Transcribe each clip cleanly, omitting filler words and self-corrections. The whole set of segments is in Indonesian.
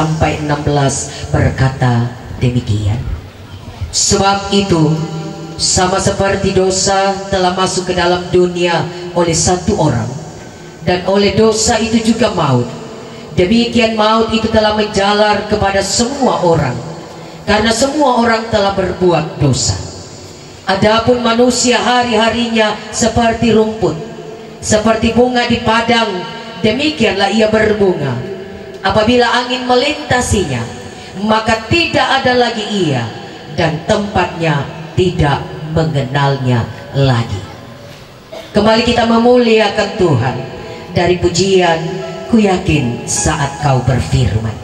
sampai 16 berkata demikian. Sebab itu sama seperti dosa telah masuk ke dalam dunia oleh satu orang, dan oleh dosa itu juga maut, demikian maut itu telah menjalar kepada semua orang, karena semua orang telah berbuat dosa. Adapun manusia hari-harinya seperti rumput, seperti bunga di padang, demikianlah ia berbunga. Apabila angin melintasinya, maka tidak ada lagi ia, dan tempatnya tidak mengenalnya lagi. Kembali kita memuliakan Tuhan dari pujian Ku Yakin Saat Kau Berfirman.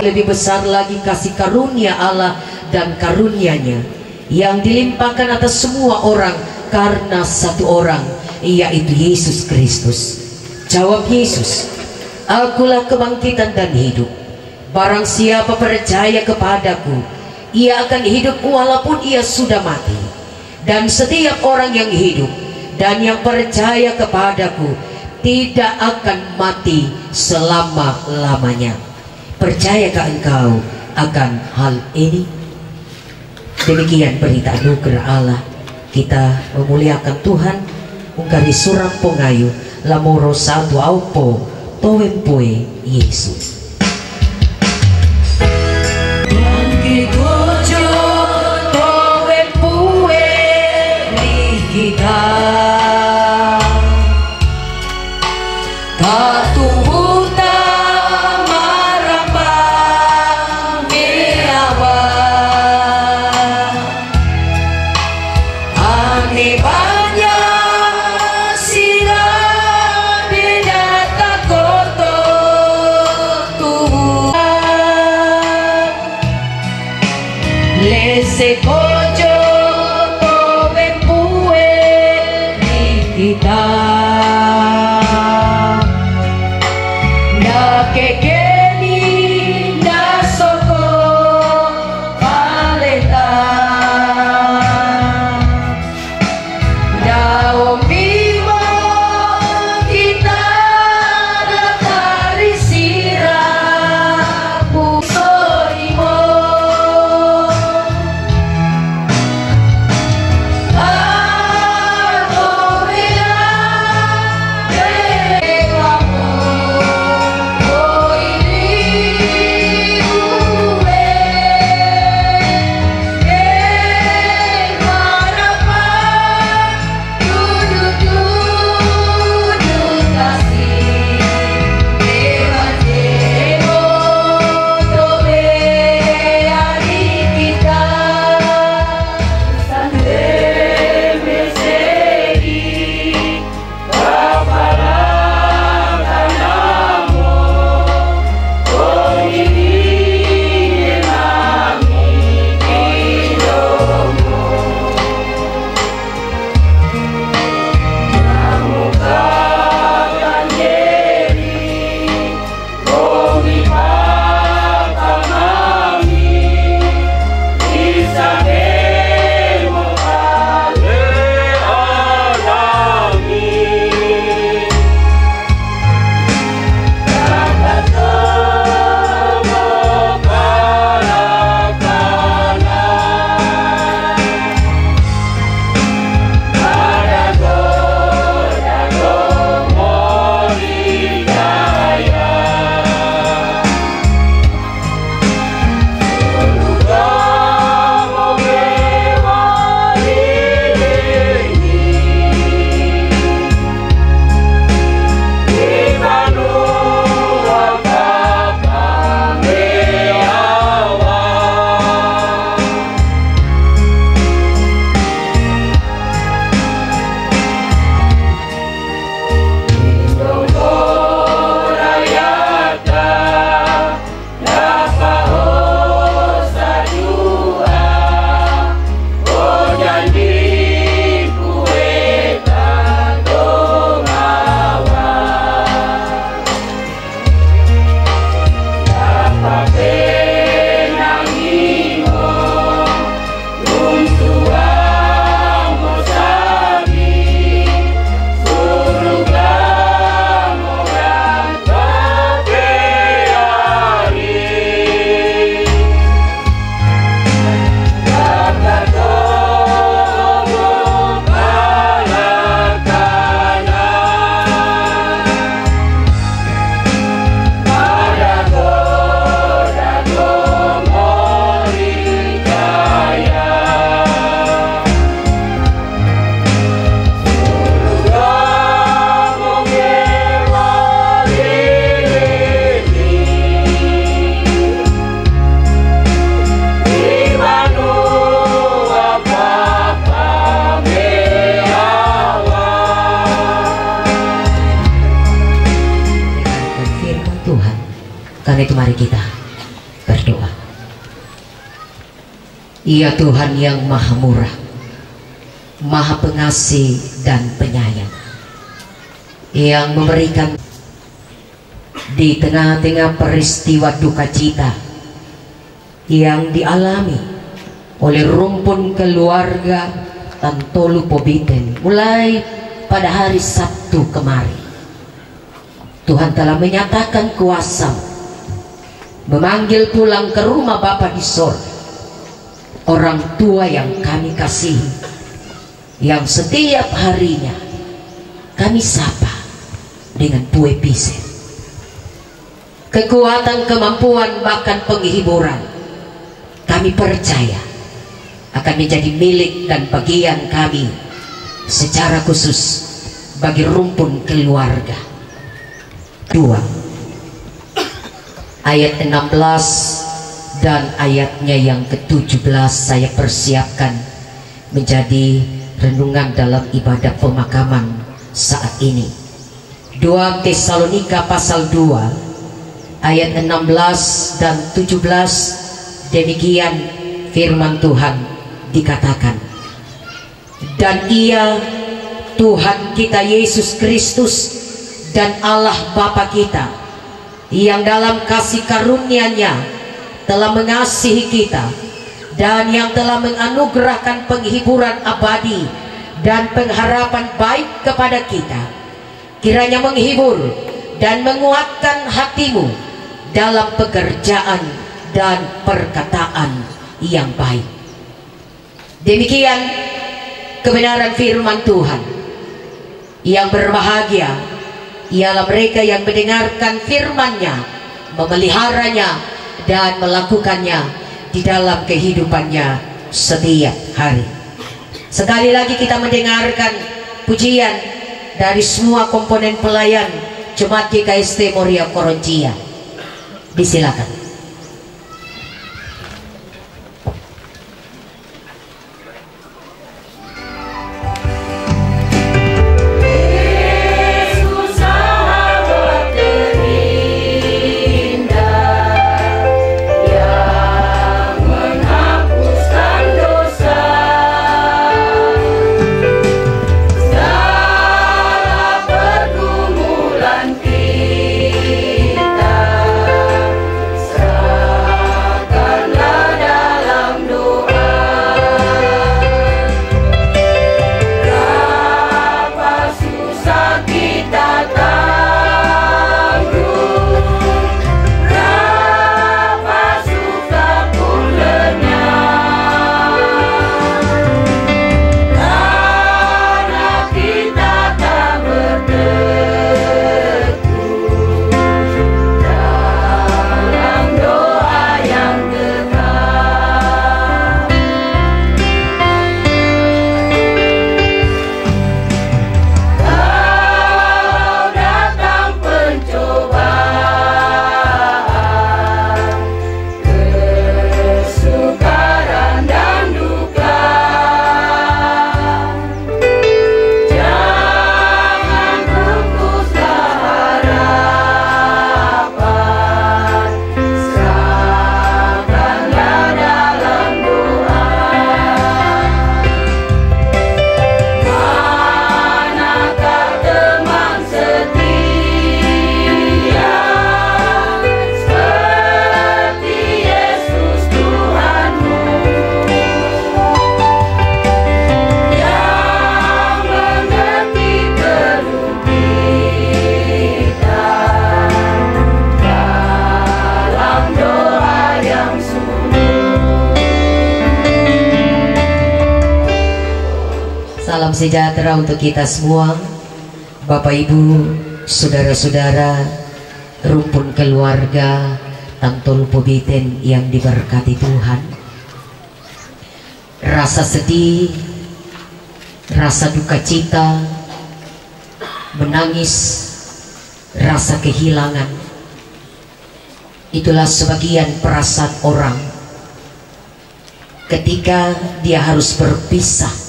Lebih besar lagi kasih karunia Allah dan karunia-Nya yang dilimpahkan atas semua orang karena satu orang, yaitu Yesus Kristus. Jawab Yesus, Akulah kebangkitan dan hidup. Barang siapa percaya kepadaku, ia akan hidup walaupun ia sudah mati. Dan setiap orang yang hidup dan yang percaya kepadaku tidak akan mati selama-lamanya. Percayakah engkau akan hal ini? Demikian berita anugerah Allah. Kita memuliakan Tuhan ungkari surang pongayu lamoro satu aupo towempoe Yesus. Karena itu mari kita berdoa. Ya Tuhan yang maha murah, maha pengasih dan penyayang, yang memberikan di tengah-tengah peristiwa duka cita yang dialami oleh rumpun keluarga Tantolu Pobiten mulai pada hari Sabtu kemarin. Tuhan telah menyatakan kuasa memanggil pulang ke rumah Bapa di sorga orang tua yang kami kasihi, yang setiap harinya kami sapa dengan puepisen, kekuatan, kemampuan, bahkan penghiburan. Kami percaya akan menjadi milik dan bagian kami secara khusus bagi rumpun keluarga. 2 ayat 16 dan ayatnya yang ke-17 saya persiapkan menjadi renungan dalam ibadah pemakaman saat ini. 2 Tesalonika pasal 2 ayat 16 dan 17, demikian firman Tuhan dikatakan, dan Ia Tuhan kita Yesus Kristus dan Allah Bapa kita yang dalam kasih karunia-Nya telah mengasihi kita dan yang telah menganugerahkan penghiburan abadi dan pengharapan baik kepada kita, kiranya menghibur dan menguatkan hatimu dalam pekerjaan dan perkataan yang baik. Demikian kebenaran firman Tuhan. Yang berbahagia ialah mereka yang mendengarkan firman-Nya, memeliharanya dan melakukannya di dalam kehidupannya setiap hari. Sekali lagi kita mendengarkan pujian dari semua komponen pelayan Jemaat GKST Moria Korontia. Disilakan. Salam sejahtera untuk kita semua, Bapak Ibu, saudara-saudara, rumpun keluarga Tantolu Pobiten yang diberkati Tuhan. Rasa sedih, rasa duka cita, menangis, rasa kehilangan, itulah sebagian perasaan orang ketika dia harus berpisah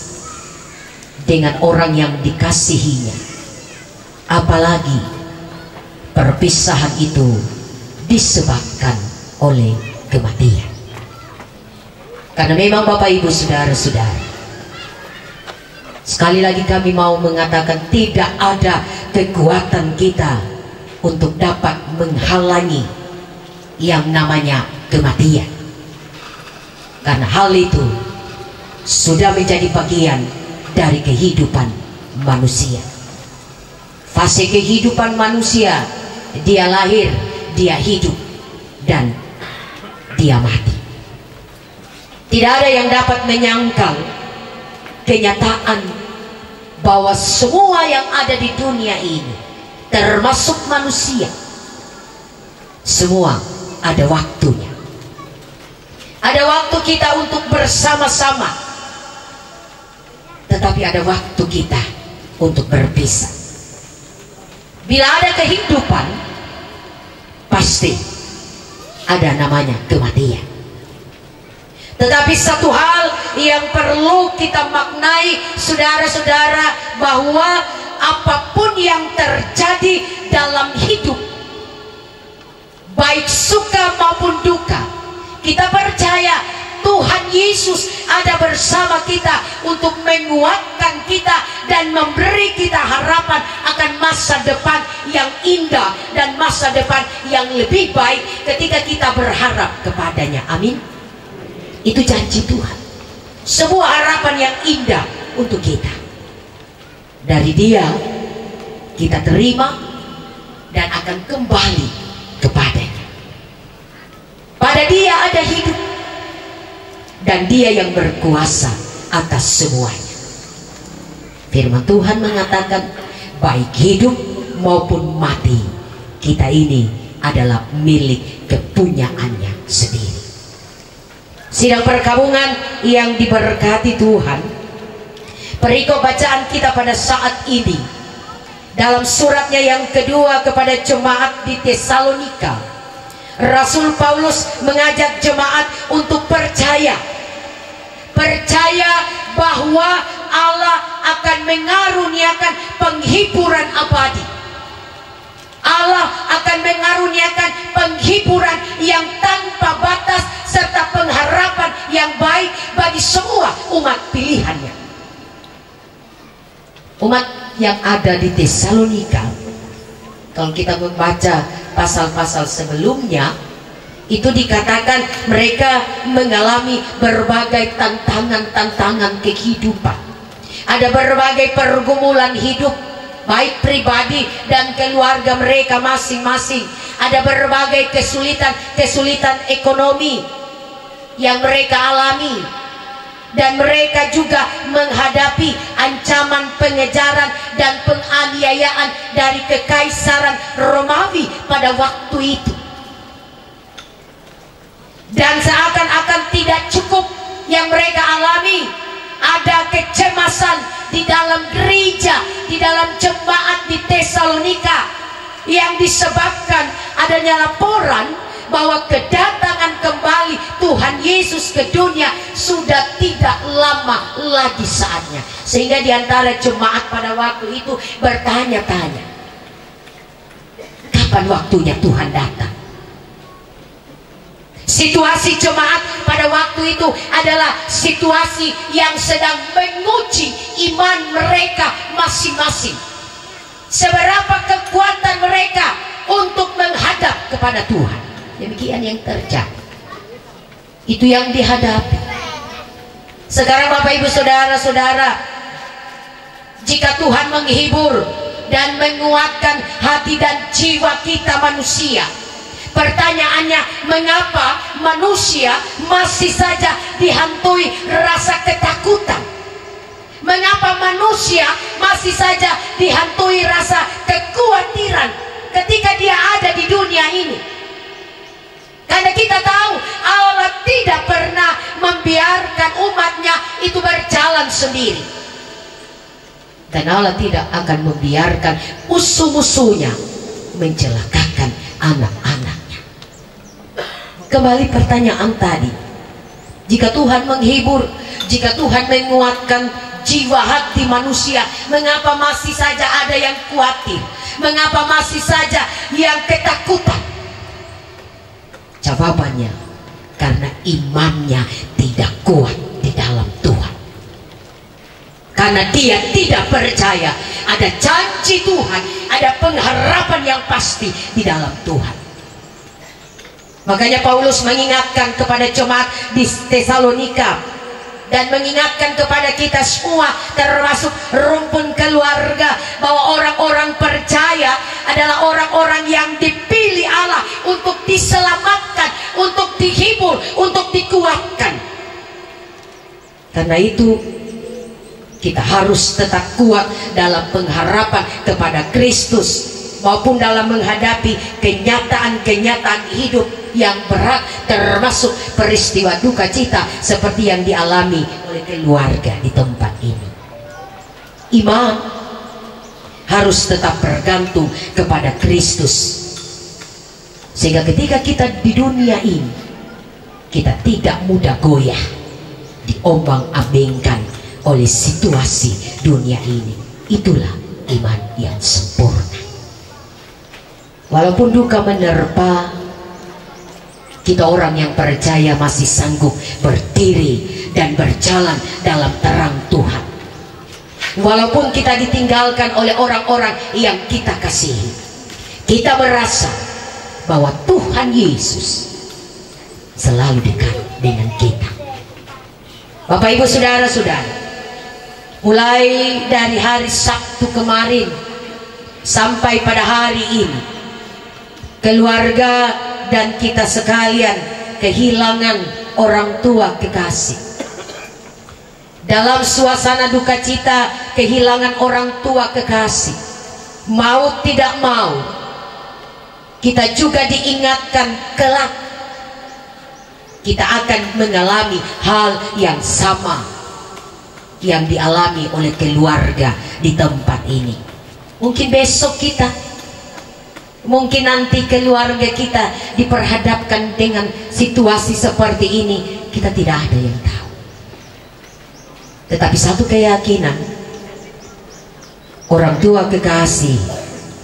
dengan orang yang dikasihinya. Apalagi perpisahan itu disebabkan oleh kematian. Karena memang Bapak Ibu Saudara-saudara, sekali lagi kami mau mengatakan tidak ada kekuatan kita untuk dapat menghalangi yang namanya kematian. Karena hal itu sudah menjadi bagian dari kehidupan manusia. Fase kehidupan manusia, dia lahir, dia hidup, dan dia mati. Tidak ada yang dapat menyangkal kenyataan bahwa semua yang ada di dunia ini, termasuk manusia, semua ada waktunya. Ada waktu kita untuk bersama-sama, tetapi ada waktu kita untuk berpisah. Bila ada kehidupan, pasti ada namanya kematian. Tetapi satu hal yang perlu kita maknai, saudara-saudara, bahwa apapun yang terjadi dalam hidup, baik suka maupun duka, kita percaya Tuhan Yesus ada bersama kita untuk menguatkan kita dan memberi kita harapan akan masa depan yang indah dan masa depan yang lebih baik ketika kita berharap kepadanya. Amin. Itu janji Tuhan, sebuah harapan yang indah untuk kita. Dari Dia kita terima dan akan kembali kepadanya. Pada Dia ada hidup, dan Dia yang berkuasa atas semuanya. Firman Tuhan mengatakan, baik hidup maupun mati, kita ini adalah milik kepunyaannya sendiri. Sidang perkabungan yang diberkati Tuhan, perikop bacaan kita pada saat ini dalam suratnya yang kedua kepada jemaat di Tesalonika, Rasul Paulus mengajak jemaat untuk percaya bahwa Allah akan mengaruniakan penghiburan abadi. Allah akan mengaruniakan penghiburan yang tanpa batas serta pengharapan yang baik bagi semua umat pilihannya. Umat yang ada di Tesalonika, kalau kita membaca pasal-pasal sebelumnya, itu dikatakan mereka mengalami berbagai tantangan-tantangan kehidupan. Ada berbagai pergumulan hidup, baik pribadi dan keluarga mereka masing-masing. Ada berbagai kesulitan ekonomi yang mereka alami, dan mereka juga menghadapi ancaman pengejaran dan penganiayaan dari kekaisaran Romawi pada waktu itu. Dan seakan-akan tidak cukup yang mereka alami, ada kecemasan di dalam gereja, di dalam jemaat di Tesalonika, yang disebabkan adanya laporan bahwa kedatangan kembali Tuhan Yesus ke dunia sudah tidak lama lagi saatnya. Sehingga di antara jemaat pada waktu itu bertanya-tanya, kapan waktunya Tuhan datang? Situasi jemaat pada waktu itu adalah situasi yang sedang menguji iman mereka masing-masing. Seberapa kekuatan mereka untuk menghadap kepada Tuhan. Demikian yang terjadi. Itu yang dihadapi. Sekarang Bapak Ibu Saudara-saudara, jika Tuhan menghibur dan menguatkan hati dan jiwa kita manusia, pertanyaannya, mengapa manusia masih saja dihantui rasa ketakutan? Mengapa manusia masih saja dihantui rasa kekhawatiran ketika dia ada di dunia ini? Karena kita tahu Allah tidak pernah membiarkan umatnya itu berjalan sendiri. Dan Allah tidak akan membiarkan musuh-musuhnya mencelakakan anak-anaknya. Kembali pertanyaan tadi, jika Tuhan menghibur, jika Tuhan menguatkan jiwa hati manusia, mengapa masih saja ada yang khawatir? Mengapa masih saja yang ketakutan? Jawabannya, karena imannya tidak kuat di dalam Tuhan. Karena dia tidak percaya ada janji Tuhan, ada pengharapan yang pasti di dalam Tuhan. Makanya Paulus mengingatkan kepada jemaat di Tesalonika dan mengingatkan kepada kita semua, termasuk rumpun keluarga, bahwa orang-orang percaya adalah orang-orang yang dipilih Allah untuk diselamatkan, untuk dihibur, untuk dikuatkan. Karena itu kita harus tetap kuat dalam pengharapan kepada Kristus, maupun dalam menghadapi kenyataan-kenyataan hidup yang berat, termasuk peristiwa duka cita seperti yang dialami oleh keluarga di tempat ini. Iman harus tetap bergantung kepada Kristus, sehingga ketika kita di dunia ini, kita tidak mudah goyah diombang-ambingkan oleh situasi dunia ini. Itulah iman yang sempurna. Walaupun duka menerpa, kita orang yang percaya masih sanggup berdiri dan berjalan dalam terang Tuhan. Walaupun kita ditinggalkan oleh orang-orang yang kita kasihi, kita merasa bahwa Tuhan Yesus selalu dekat dengan kita. Bapak, Ibu, saudara-saudara, mulai dari hari Sabtu kemarin sampai pada hari ini, keluarga dan kita sekalian kehilangan orang tua kekasih. Dalam suasana duka cita kehilangan orang tua kekasih, mau tidak mau kita juga diingatkan kelak kita akan mengalami hal yang sama yang dialami oleh keluarga di tempat ini. Mungkin besok kita, mungkin nanti keluarga kita diperhadapkan dengan situasi seperti ini. Kita tidak ada yang tahu. Tetapi satu keyakinan, orang tua kekasih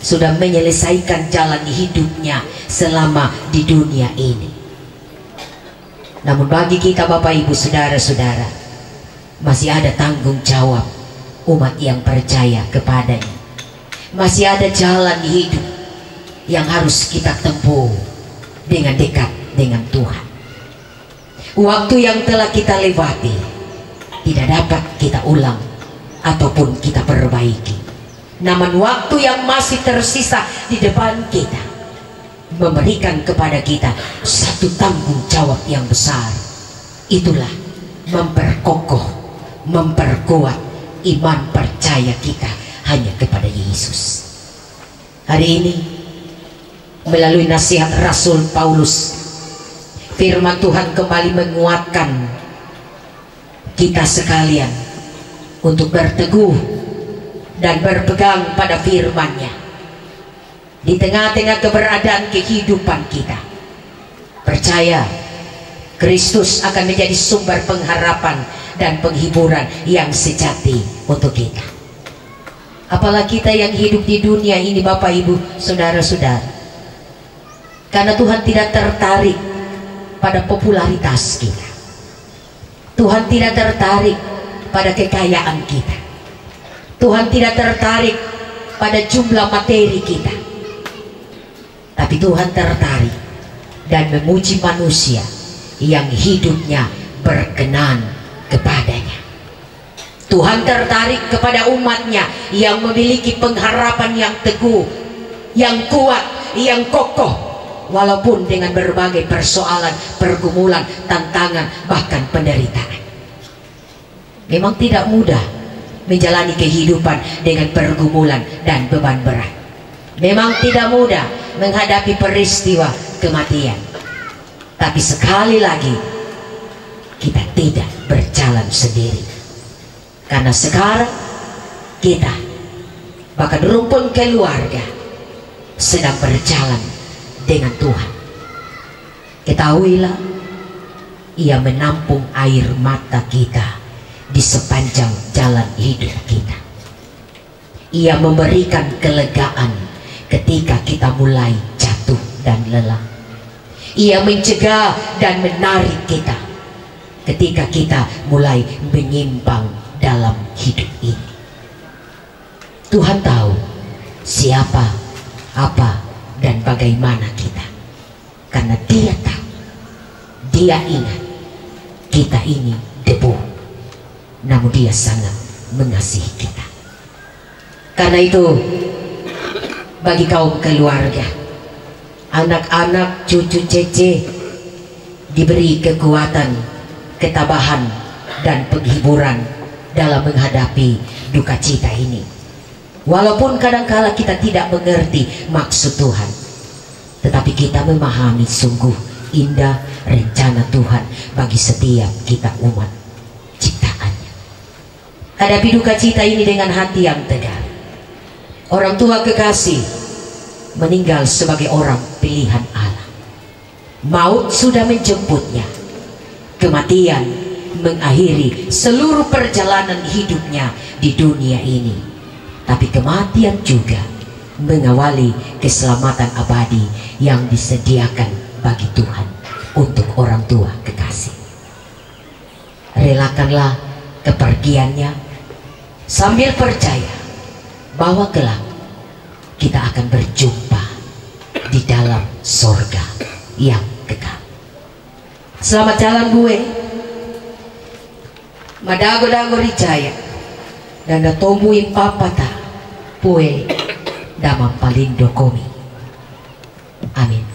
sudah menyelesaikan jalan hidupnya selama di dunia ini. Namun bagi kita, Bapak, Ibu, saudara-saudara, masih ada tanggung jawab umat yang percaya kepadanya. Masih ada jalan hidup yang harus kita tempuh dengan dekat dengan Tuhan. Waktu yang telah kita lewati tidak dapat kita ulang ataupun kita perbaiki. Namun waktu yang masih tersisa di depan kita memberikan kepada kita satu tanggung jawab yang besar. Itulah memperkokoh, memperkuat iman percaya kita hanya kepada Yesus. Hari ini melalui nasihat Rasul Paulus, firman Tuhan kembali menguatkan kita sekalian untuk berteguh dan berpegang pada firman-Nya di tengah-tengah keberadaan kehidupan kita. Percaya Kristus akan menjadi sumber pengharapan dan penghiburan yang sejati untuk kita. Apalagi kita yang hidup di dunia ini, Bapak, Ibu, saudara-saudara, karena Tuhan tidak tertarik pada popularitas kita. Tuhan tidak tertarik pada kekayaan kita. Tuhan tidak tertarik pada jumlah materi kita. Tapi Tuhan tertarik dan memuji manusia yang hidupnya berkenan kepadanya. Tuhan tertarik kepada umatnya yang memiliki pengharapan yang teguh, yang kuat, yang kokoh, walaupun dengan berbagai persoalan, pergumulan, tantangan, bahkan penderitaan. Memang tidak mudah menjalani kehidupan dengan pergumulan dan beban berat. Memang tidak mudah menghadapi peristiwa kematian. Tapi sekali lagi, kita tidak berjalan sendiri. Karena sekarang kita, bahkan rumpun keluarga, sedang berjalan dengan Tuhan. Ketahuilah, Ia menampung air mata kita di sepanjang jalan hidup kita. Ia memberikan kelegaan ketika kita mulai jatuh dan lelah. Ia mencegah dan menarik kita ketika kita mulai menyimpang dalam hidup ini. Tuhan tahu siapa, apa, dan bagaimana kita. Karena Dia tahu, Dia ingat kita ini debu, namun Dia sangat mengasihi kita. Karena itu, bagi kaum keluarga, anak-anak, cucu cece, diberi kekuatan, ketabahan, dan penghiburan dalam menghadapi duka cita ini. Walaupun kadangkala kita tidak mengerti maksud Tuhan, tetapi kita memahami sungguh indah rencana Tuhan bagi setiap kita umat ciptaannya. Hadapi duka cita ini dengan hati yang tegar. Orang tua kekasih meninggal sebagai orang pilihan Allah. Maut sudah menjemputnya. Kematian mengakhiri seluruh perjalanan hidupnya di dunia ini. Tapi kematian juga mengawali keselamatan abadi yang disediakan bagi Tuhan untuk orang tua kekasih. Relakanlah kepergiannya sambil percaya bahwa kelak kita akan berjumpa di dalam sorga yang kekal. Selamat jalan gue Madago-dago Rijaya dan tombuin papata pue damang palindo komi. Amin.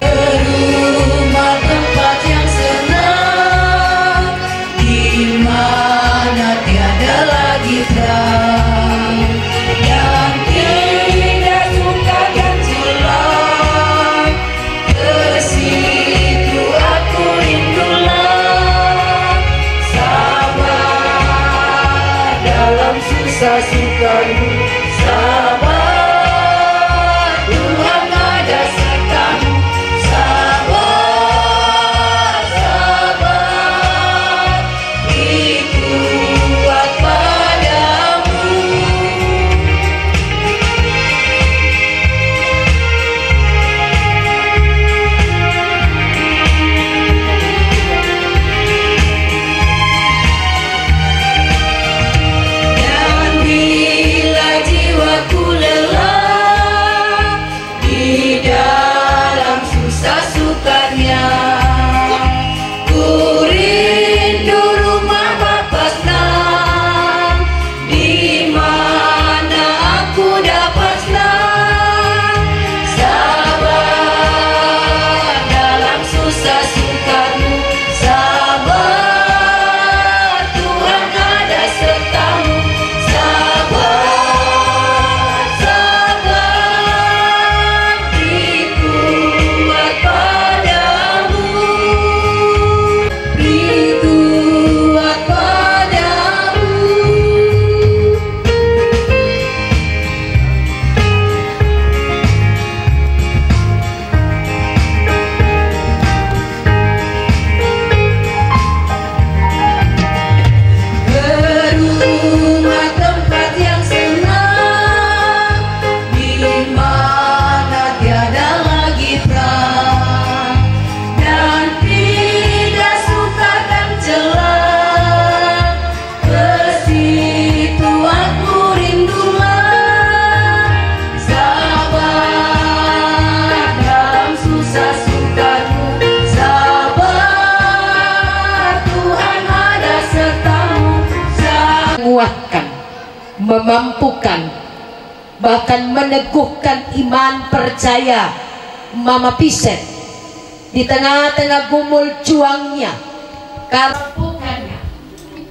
Rumah tempat yang senang, di mana tiada lagi terang, yang tidak suka dan jelas, ke situ aku rindulah. Sabar dalam susah sukamu, sabar, Tuhan ada sertamu. Sabar, sabar, beri kuat padamu. Dan bila jiwaku lelah di dalam susah sukanya, ku rindu rumah Bapa senang, di mana aku dapat senang. Sabar dalam susah sukamu, sabar, Tuhan ada sertamu. Sabar, sabar, beri kuat padamu, beri kuat padamu. Rumah tempat yang senang, di mana tiada lagi perang, dan tidak suka dan celah, ke situ aku rindulah. Sabar dalam susah sukamu, sabar, Tuhan ada sertamu. Menguatkan, memampukan, bahkan meneguhkan iman percaya Mama Piset di tengah-tengah gumul juangnya, mampukannya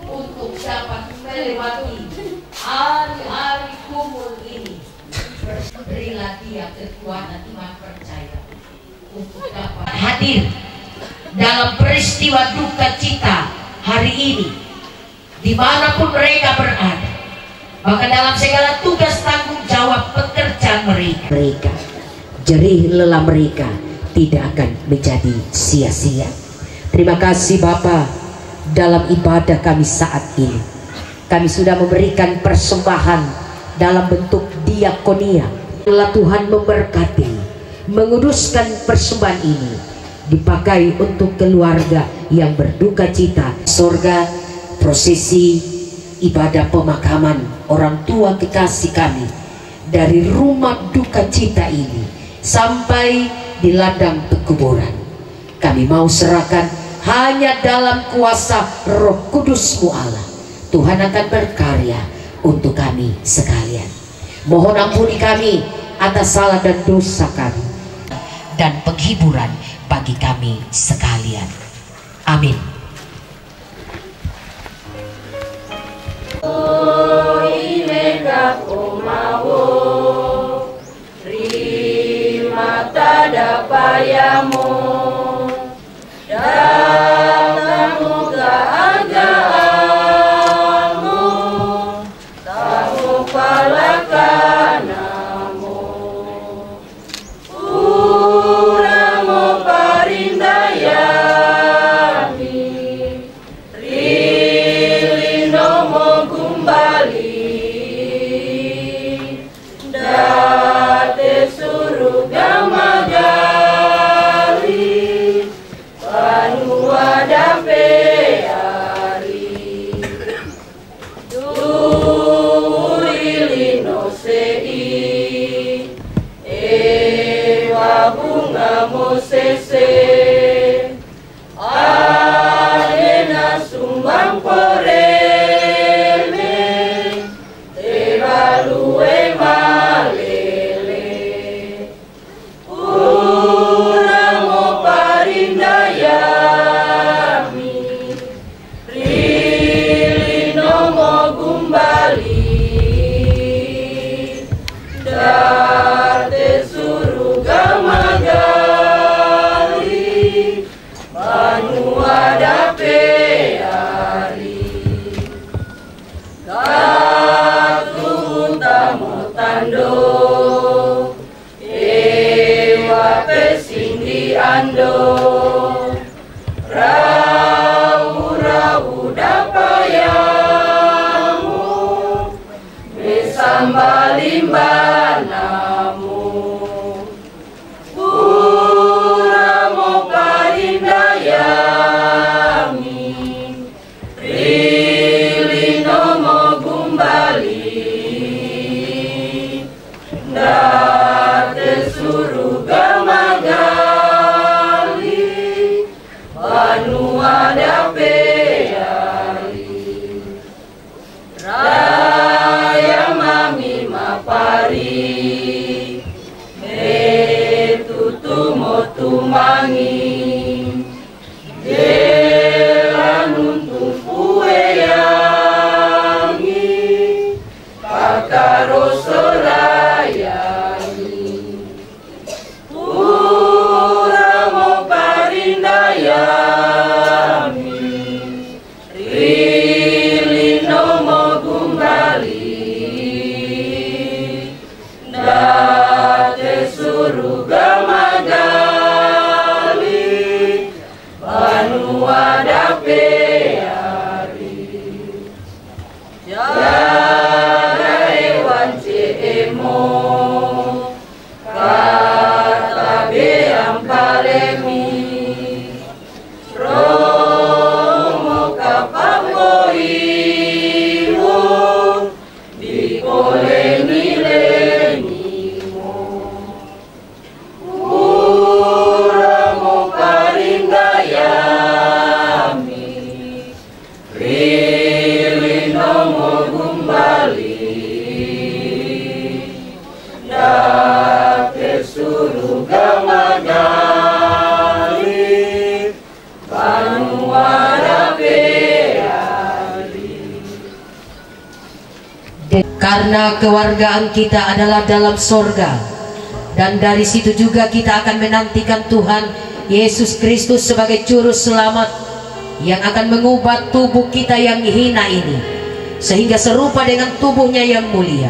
untuk dapat melewati hari-hari gumul ini. Berilah dia kekuatan iman percaya untuk dapat hadir dalam peristiwa duka cita hari ini, dimanapun mereka berada, bahkan dalam segala tugas tanggung jawab pekerjaan mereka, jerih lelah mereka tidak akan menjadi sia-sia. Terima kasih Bapa, dalam ibadah kami saat ini kami sudah memberikan persembahan dalam bentuk diakonia. Bila Tuhan memberkati, menguduskan persembahan ini dipakai untuk keluarga yang berduka cita. Sorga, prosesi ibadah pemakaman orang tua kekasih kami dari rumah duka cita ini sampai di ladang pekuburan, kami mau serahkan hanya dalam kuasa Roh Kudus-Mu Allah. Tuhan akan berkarya untuk kami sekalian. Mohon ampuni kami atas salah dan dosa kami, dan penghiburan bagi kami sekalian. Amin. Dapayamu datangmu keagamu, tamu palakanamu, uramu parindayani, rilinomo gumbali, date surga magali, panua dapeari, durilino sei, ewa bunga mosese, alena sumbang porele, evalue malele, uramo parindayami, rilinomo gumbali, date surga magali, panua dapeari, katutamo tando, ewa pesindi ando, rau-rau dapayamu, besambalimbanamu, uramo parindayami, rilinomo gumbali, date surga magali, panua dapeari, raya mami mapari, metutumo tumangi, jelanuntung pueyangi, pakaroso rayangi, uramo parindayami, rilinomo gumbali, date surga magali, panua dapeari, jaga ewan ceemo, kata beam palemi, romo kapangoiwo, dikoleni-lenimo, uramo parindayami, rilinomo gumbali, date surga magali, panua dapeari. Karena kewargaan kita adalah dalam sorga, dan dari situ juga kita akan menantikan Tuhan Yesus Kristus sebagai juru selamat yang akan mengubah tubuh kita yang hina ini sehingga serupa dengan tubuhnya yang mulia,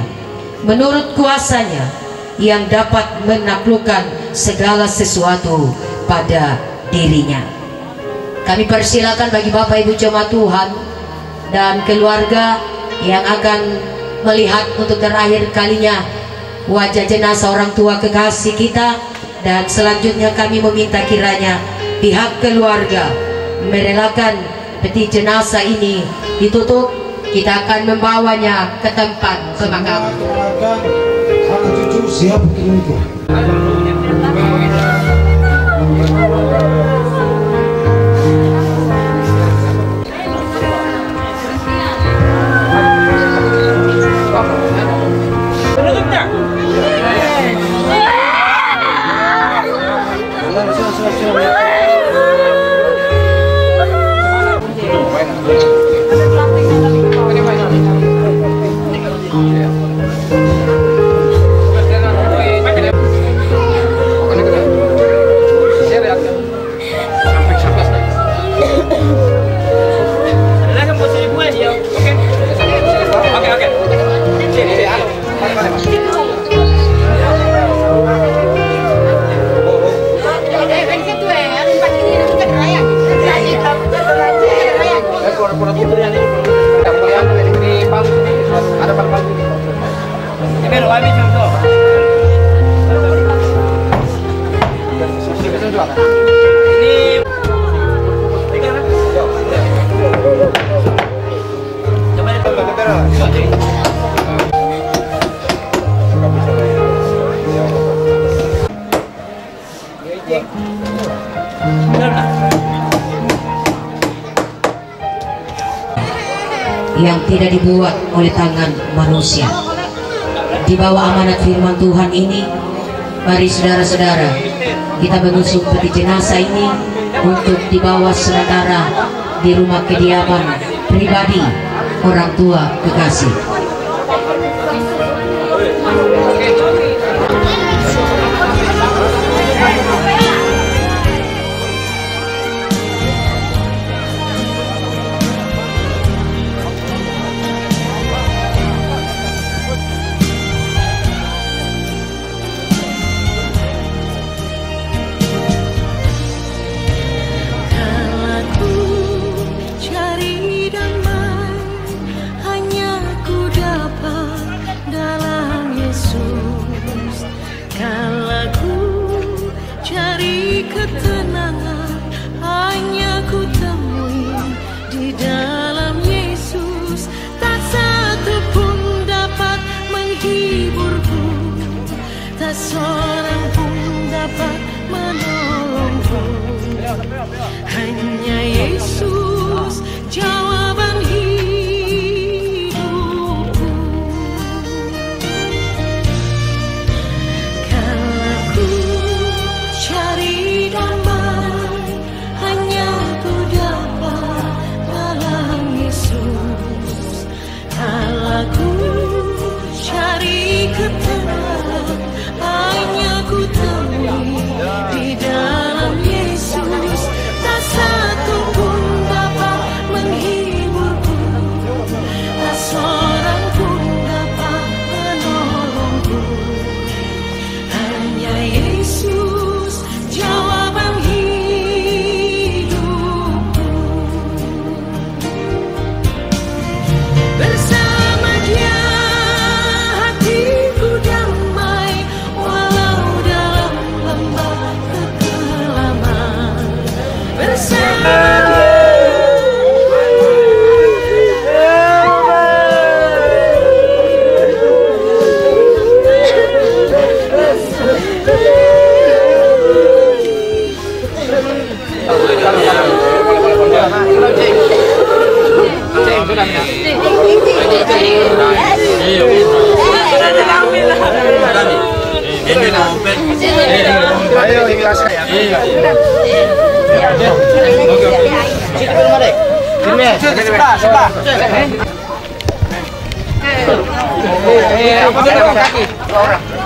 menurut kuasanya yang dapat menaklukkan segala sesuatu pada dirinya. Kami persilakan bagi Bapak Ibu jemaat Tuhan dan keluarga yang akan melihat untuk terakhir kalinya wajah jenazah orang tua kekasih kita Dan selanjutnya kami meminta kiranya pihak keluarga merelakan peti jenazah ini ditutup. Kita akan membawanya ke tempat pemakaman. Anak cucu siap untuk yang tidak dibuat oleh tangan manusia. Di bawah amanat firman Tuhan ini, mari saudara-saudara kita mengusung peti jenazah ini untuk dibawa sementara di rumah kediaman pribadi orang tua kekasih. Seorang pun dapat menolongku, hanya Yesus jawaban hidupku. Kalau ku cari damai, hanya ku dapat dalam Yesus. Kalau ku cari ketenangan, hanya ku temui di dalam Yesus. Tak satu pun dapat menghiburku, tak seorang pun dapat menolongku, hanya Yesus jawaban hidupku. Bersama Dia hatiku damai, walau dalam lembah kekelaman. Bersama Ayo ikhlaskan ya.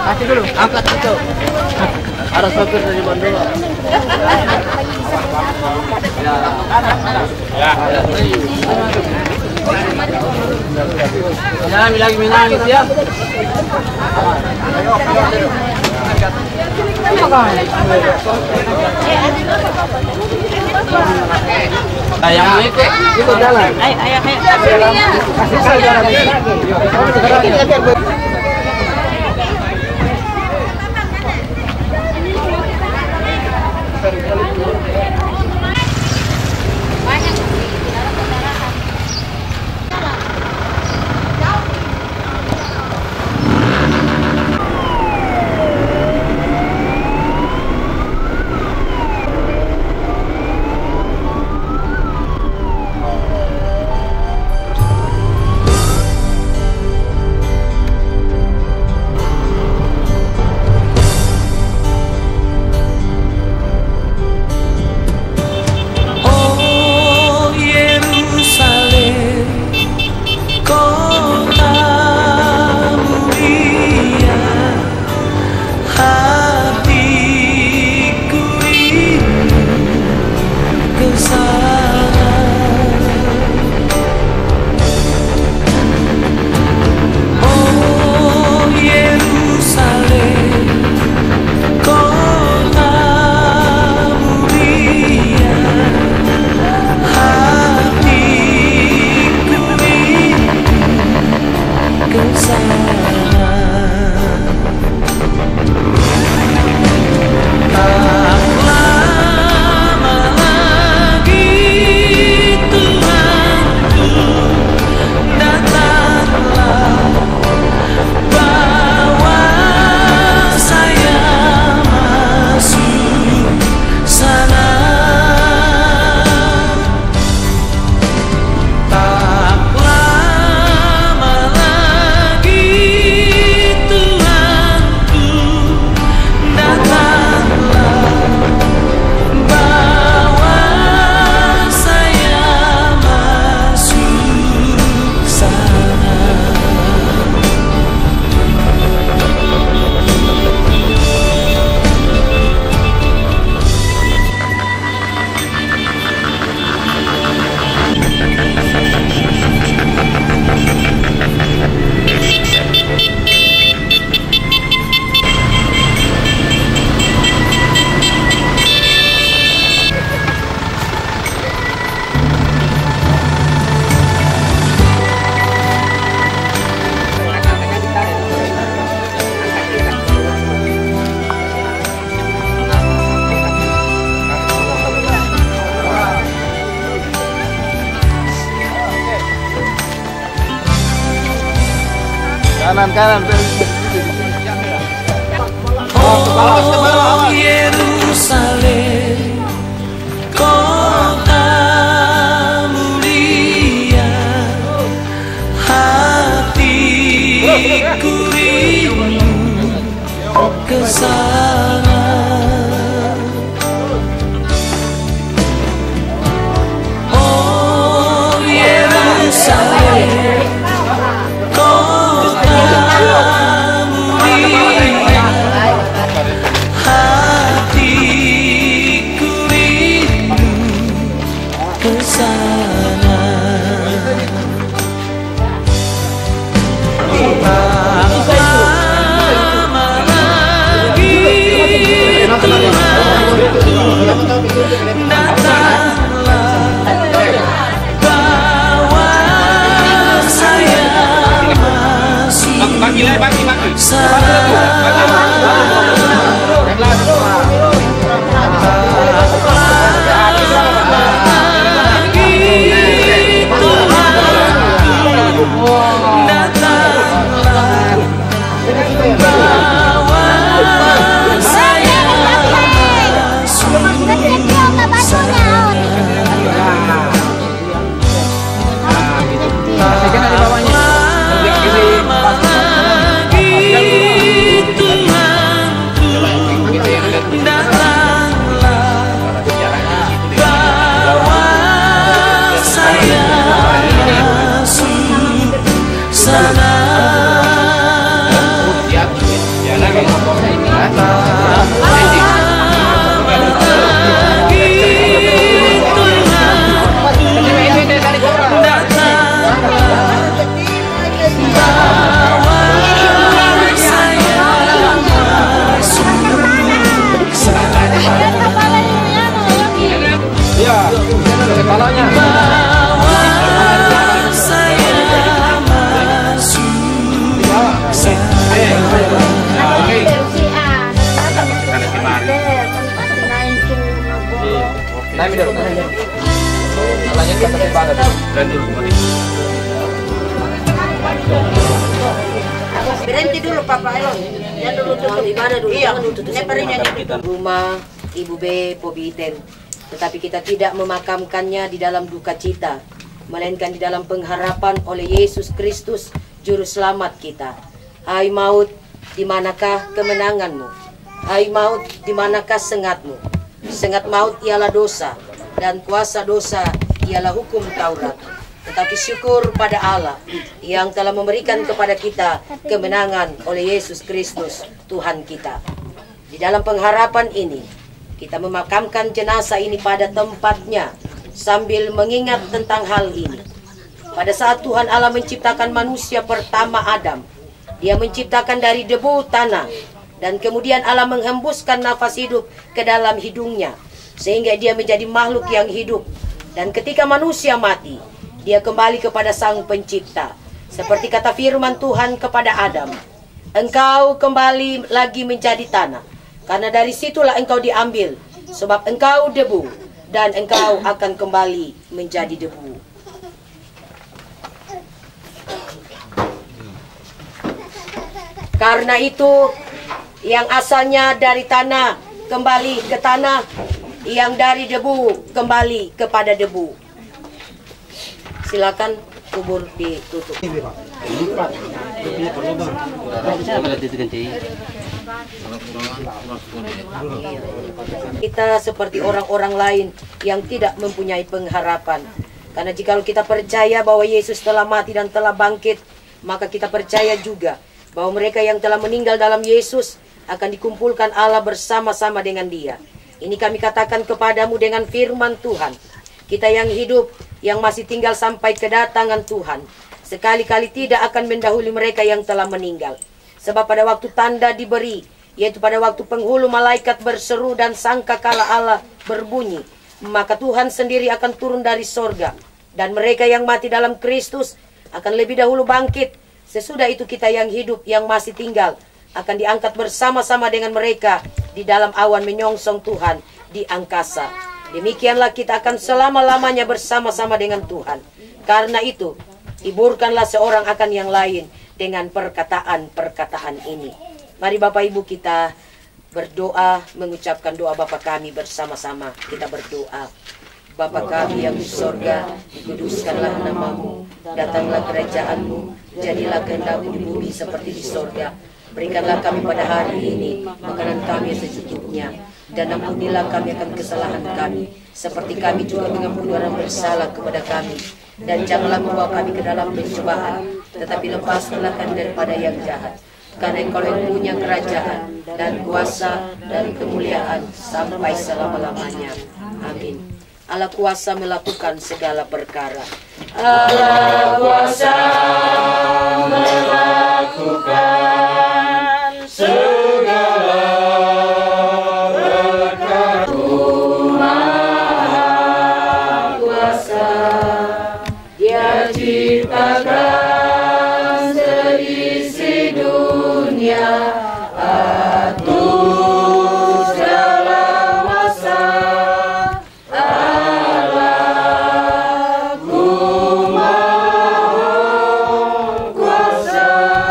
Kaki dulu, angkat itu. Harus fokus dari bandung. Jangan bilang menangis ya. Yang mau ikut jalan. Ayo. Kasih saya jalan. Kanan. Oh Yerusalem, kota mulia, hatiku rindu ke sana. Oh Yerusalem, kota mulia, hatiku rindu ke sana. Lama lagi datanglah, bawa saya masuk Berhenti dulu Papa Elon. Ya dulu ibadah dulu. Iya, rumah Ibu B Pobiten. Tetapi kita tidak memakamkannya di dalam duka cita, melainkan di dalam pengharapan oleh Yesus Kristus juru selamat kita. Hai maut, di manakah kemenanganmu? Hai maut, di manakah sengatmu? Sengat maut ialah dosa, dan kuasa dosa ialah hukum Taurat. Tetapi syukur pada Allah yang telah memberikan kepada kita kemenangan oleh Yesus Kristus Tuhan kita. Di dalam pengharapan ini, kita memakamkan jenazah ini pada tempatnya sambil mengingat tentang hal ini. Pada saat Tuhan Allah menciptakan manusia pertama Adam, Dia menciptakan dari debu tanah, dan kemudian Allah menghembuskan nafas hidup ke dalam hidungnya, sehingga dia menjadi makhluk yang hidup. Dan ketika manusia mati, dia kembali kepada Sang Pencipta. Seperti kata firman Tuhan kepada Adam, engkau kembali lagi menjadi tanah, karena dari situlah engkau diambil, sebab engkau debu, dan engkau akan kembali menjadi debu. Karena itu, yang asalnya dari tanah kembali ke tanah, yang dari debu kembali kepada debu. Silakan kubur ditutup. Kita seperti orang-orang lain yang tidak mempunyai pengharapan. Karena jika kita percaya bahwa Yesus telah mati dan telah bangkit, maka kita percaya juga bahwa mereka yang telah meninggal dalam Yesus akan dikumpulkan Allah bersama-sama dengan Dia. Ini kami katakan kepadamu dengan firman Tuhan. Kita yang hidup, yang masih tinggal sampai kedatangan Tuhan, sekali-kali tidak akan mendahului mereka yang telah meninggal. Sebab pada waktu tanda diberi, yaitu pada waktu penghulu malaikat berseru dan sangkakala Allah berbunyi, maka Tuhan sendiri akan turun dari sorga, dan mereka yang mati dalam Kristus akan lebih dahulu bangkit. Sesudah itu kita yang hidup, yang masih tinggal, akan diangkat bersama-sama dengan mereka di dalam awan menyongsong Tuhan di angkasa. Demikianlah kita akan selama-lamanya bersama-sama dengan Tuhan. Karena itu, hiburkanlah seorang akan yang lain, dengan perkataan-perkataan ini. Mari Bapak Ibu kita berdoa, mengucapkan doa Bapa kami bersama-sama. Kita berdoa. Bapa kami yang di sorga, dikuduskanlah namamu, datanglah kerajaanmu, jadilah kehendakmu di bumi seperti di sorga. Berikanlah kami pada hari ini makanan kami secukupnya, dan ampunilah kami akan kesalahan kami, seperti kami juga mengampuni orang bersalah kepada kami. Dan janganlah membawa kami ke dalam pencobaan, tetapi lepaskanlah kami daripada yang jahat. Karena Engkau yang punya kerajaan dan kuasa dan kemuliaan sampai selama-lamanya. Amin. Allah kuasa melakukan segala perkara. Allah kuasa melakukan segala perkara. Maha kuasa, Dia ciptakan seisi dunia.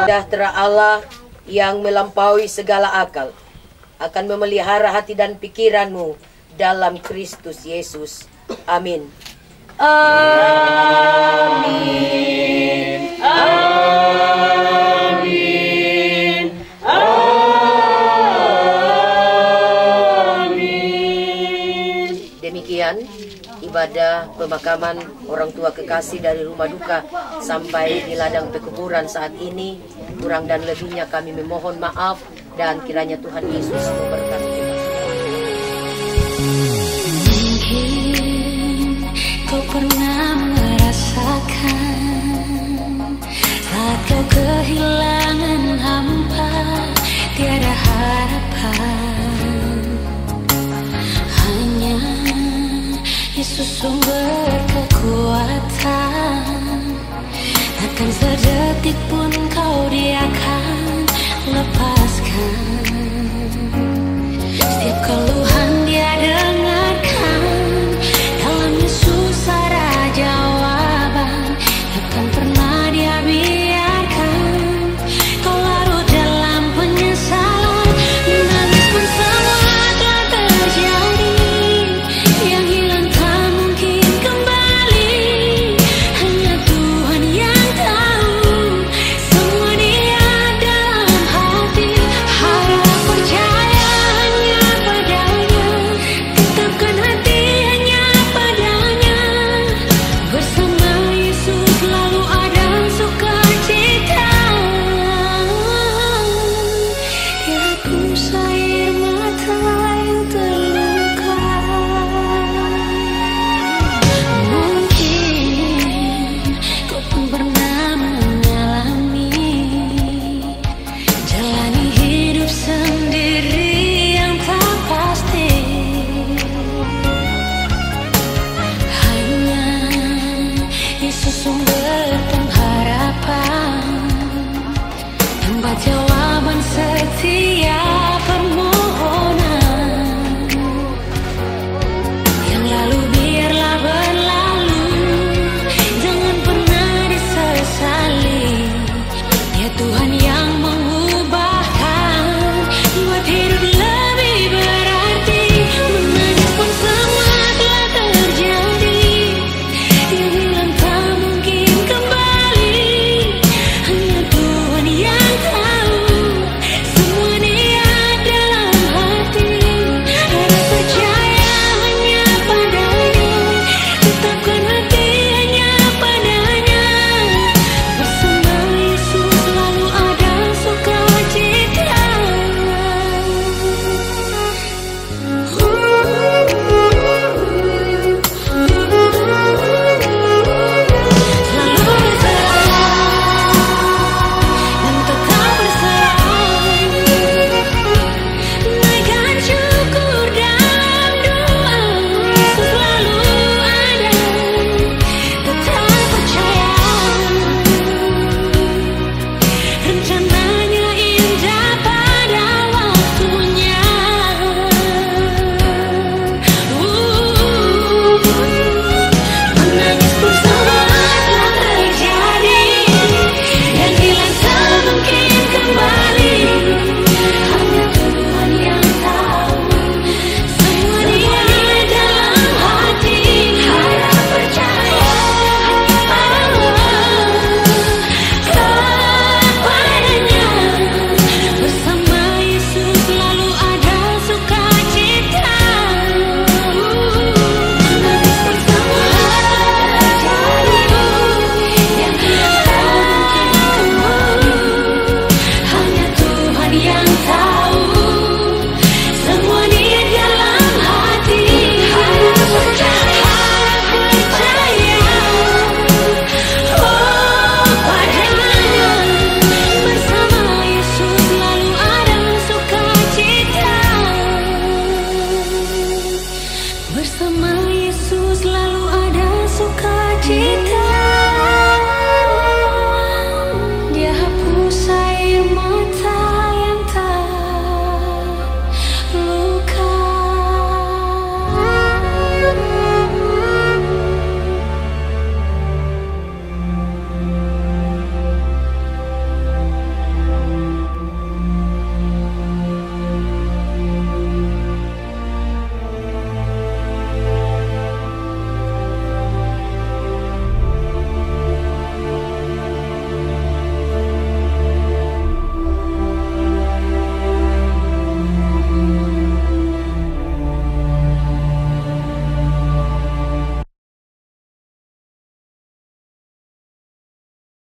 Sejahtera Allah yang melampaui segala akal akan memelihara hati dan pikiranmu dalam Kristus Yesus. Amin. Amin. Amin. Amin. Demikian ibadah pemakaman orang tua kekasih dari rumah duka sampai di ladang pekuburan saat ini. Kurang dan lebihnya kami memohon maaf, dan kiranya Tuhan Yesus memberkati kita. Mungkin kau pernah merasakan saat kau kehilangan hampa, tiada harapan. Hanya Yesus sumber kekuatan. Takkan sedetik pun kau Dia akan lepaskan. Setiap keluhan Dia dengarkan. Dalam Yesus ada jawaban. Takkan pernah Dia biarkan kau larut dalam penyesalan. Menangis pun semua telah terjadi. Yang hilang tak mungkin kembali. Hanya Tuhan yang tahu semua Dia dalam hati. Harap percaya hanya padanya, tetapkan hati hanya padanya. Bersama Yesus selalu ada sukacita. Dia hapus air mata yang terluka. Mungkin kau pun pernah mengalami jalani hidup sendiri yang tak pasti. Hanya Yesus sumber pengharapan, tempat jawaban setia.